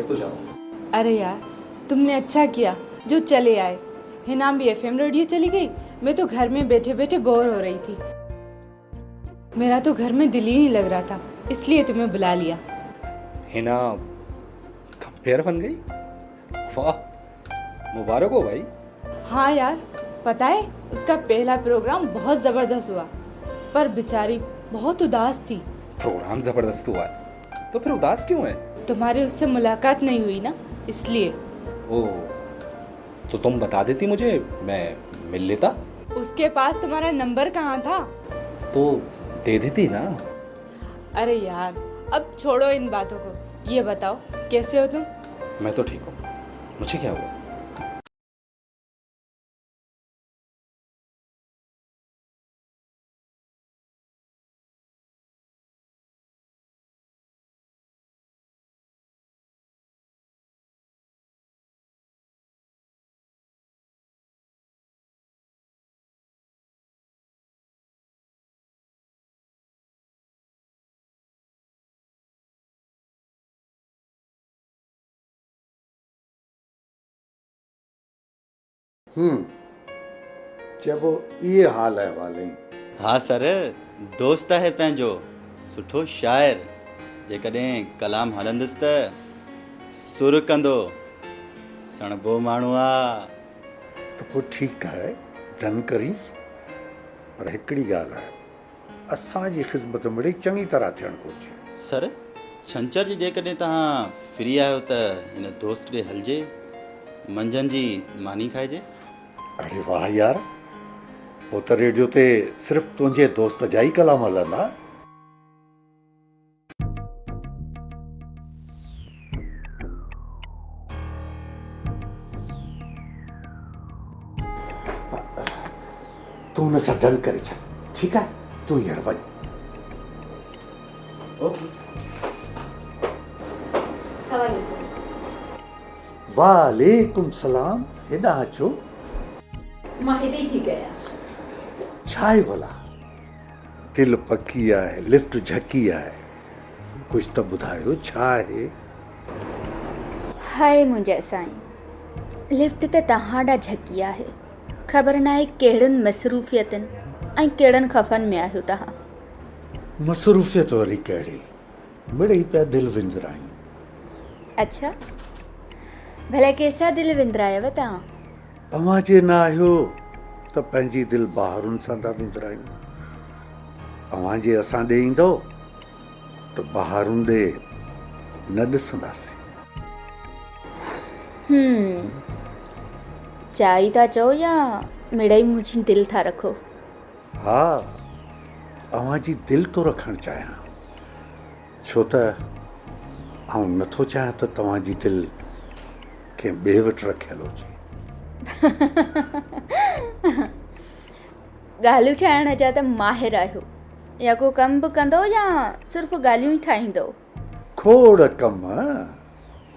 तो जाओ। अरे यार, तुमने अच्छा किया जो चले आए। हिना भी एफएम रेडियो चली गई, मैं तो घर में बैठे बैठे बोर हो रही थी। मेरा तो घर में दिल ही नहीं लग रहा था, इसलिए तुम्हें बुला लिया। हिना कंपेयर बन गई, वाह, मुबारक हो भाई। हाँ यार, पता है उसका पहला प्रोग्राम बहुत ज़बरदस्त हुआ, पर बेचारी बहुत उदास थी। प्रोग्राम जबरदस्त हुआ है तो फिर उदास क्यों है? तुम्हारी उससे मुलाकात नहीं हुई ना, इसलिए। ओह, तो तुम बता देती मुझे, मैं मिल लेता। उसके पास तुम्हारा नंबर कहाँ था? तो दे देती ना। अरे यार, अब छोड़ो इन बातों को, ये बताओ कैसे हो तुम? मैं तो ठीक हूँ, मुझे क्या हुआ? चइबो इहे हाल अहिवाल आहिनि। हाँ सर, दोस्त है पंहिंजो सुठो शाइर, जेकॾहिं कलाम हलंदुसि त सुर कंदो, सणबो माण्हू आहे। त पोइ ठीकु आहे, डन करींसि। पर हिकिड़ी ॻाल्हि आहे, असांजी ख़िदमत मिड़ई चङी तरह थियणु घुरिजे। सर, छंछर जी जेकॾहिं तव्हां फ्री आहियो त हिन दोस्त ॾे हलिजे, मंझंदि जी मानी खाइजे। अड़े वाह यार, पोइ त रेडियो ते सिर्फ़ु तुंहिंजे दोस्त जा ई कलाम हलंदा। तूं हुन सां डन करे छॾ, ठीकु आहे? तूं हींअर वञ। वालेकुम सलाम, हेॾां अचो। मां हिते ई थी आहियां। छा आहे भला? दिलि पकी आहे, लिफ्ट झकी आहे, कुझु त ॿुधायो, छा आहे? हाय मुंहिंजे साईं, लिफ्ट त तव्हां ॾांहुं झकी आहे। ख़बर न आहे कहिड़नि मसरूफ़ियतनि ऐं कहिड़नि ख़फ़नि में आहियो तव्हां। मसरूफ़ियत वरी कहिड़ी, मिड़ई पिया दिलि विंदरायूं। अच्छा, भला कंहिंसां दिलि विंदरायव तव्हां? तव्हां जे न आहियो त पंहिंजी दिलि बहारुनि सां था विंदरायूं। तव्हां जे असां ॾे ईंदो त बहारुनि ॾे न ॾिसंदासीं। चाही था चओ या मिड़ई मुंहिंजी दिलि था रखो? हा, तव्हां जी दिलि थो रखणु चाहियां, छो त आउं नथो चाहियां त तव्हां जी दिलि कंहिं ॿिए वटि रखियलु हुजे। ॻाल्हियूं ठाहिण जा त माहिर आहियो, या को कमु बि कंदो या सिर्फ़ु ॻाल्हियूं ई ठाहींदो? खोड़ कम,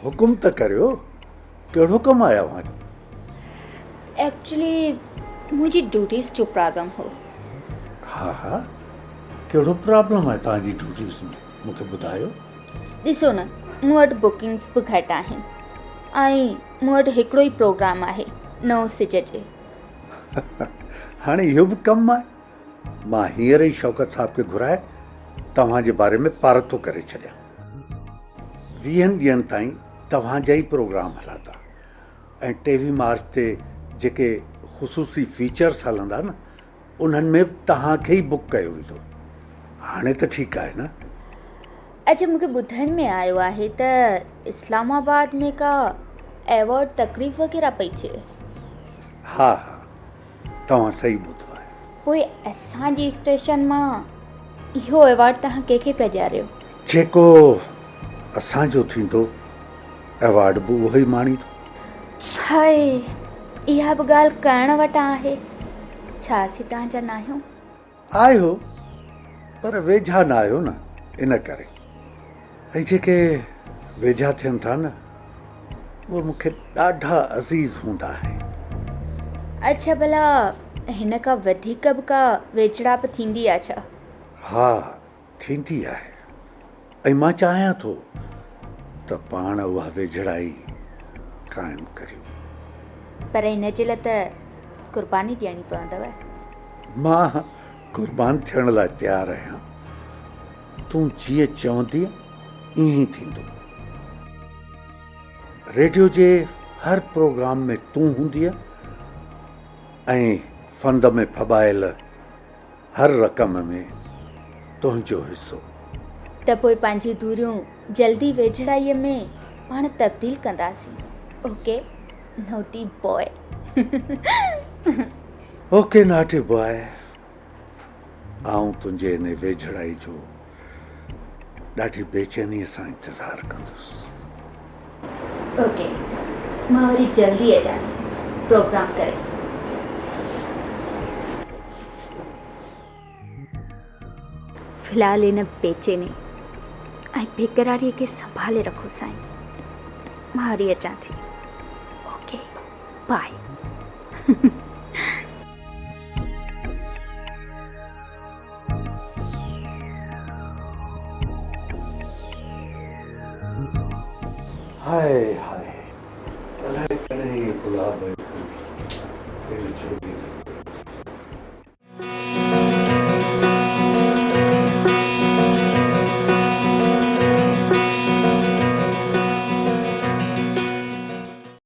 हुकुम त करियो, कहिड़ो कमु आहे अव्हां जो? एक्चुअली मुंहिंजी ड्यूटीज़ जो प्रॉब्लम हो। हा हा, कहिड़ो प्रॉब्लम आहे तव्हांजी ड्यूटीज़ में, मूंखे ॿुधायो। ॾिसो न, मूं वटि बुकिंग्स बि घटि आहिनि ऐं मूं वटि हिकिड़ो ई प्रोग्राम आहे, 9 सिज जे। हाणे इहो बि कमु आहे? मां हींअर ई शौकत साहब खे घुराए तव्हां जे बारे में पारतो करे छॾियां। 20 ॾींहंनि ताईं तव्हांजा ई प्रोग्राम हलंदा ऐं 23 मार्च ते जेके ख़ुसूसी फीचर्स हलंदा न, उन्हनि में तव्हांखे ई बुक कयो वेंदो। हाणे त ठीकु आहे न? अच्छा, मूंखे ॿुधण में आयो आहे त इस्लामाबाद में का एवॉर्ड तकरीब वग़ैरह पई थिए। हा हा, तव्हां सही ॿुधो आहे। पोइ असांजी स्टेशन मां इहो एवॉर्ड तव्हां कंहिंखे पिया ॾियारियो? जेको असांजो थींदो, एवॉर्ड बि उहो ई माणींदो। हाय, इहा बि ॻाल्हि करण वटि आहे। छा असीं तव्हांजा न आहियूं? आहियो, पर वेझा न आहियो न, इन करे। ऐं जेके वेझा थियनि था न, उहे मूंखे ॾाढा अज़ीज़ हूंदा आहिनि। अच्छा, भला हिन खां वधीक बि का वेझड़ाप थींदी आहे छा? हा, थींदी आहे। ऐं मां चाहियां थो त त पाण उहा वेझड़ाई क़ाइमु करियूं। पर हिन जे लाइ त क़ुर्बानी ॾियणी पवंदव। मां क़ुर्बान थियण लाइ तयारु आहियां। तूं जीअं चवंदी ईअं ई थींदो। रेडियो जे हर प्रोग्राम में तूं हूंदीअ ऐं फंद में फॿायल हर रक़म में तुंहिंजो हिसो। त पोइ पंहिंजी दूरियूं जल्दी वेझड़ाईअ में पाण तब्दील कंदासीं। Okay naughty boy. Okay naughty boy. आऊं तुंहिंजे इन वेझड़ाई जो ॾाढी बेचैनीअ सां इंतज़ारु कंदुसि। ओके मां वरी जल्दी अचां थी प्रोग्राम करे। फ़िलहाल इन बेचैनी ऐं बेक़रारीअ खे संभाले रखो साईं। मां वरी अचां थी। Okay by. हाय हाय अलाए कॾहिं गुलाब जी फूल कहिड़ी छोड़ी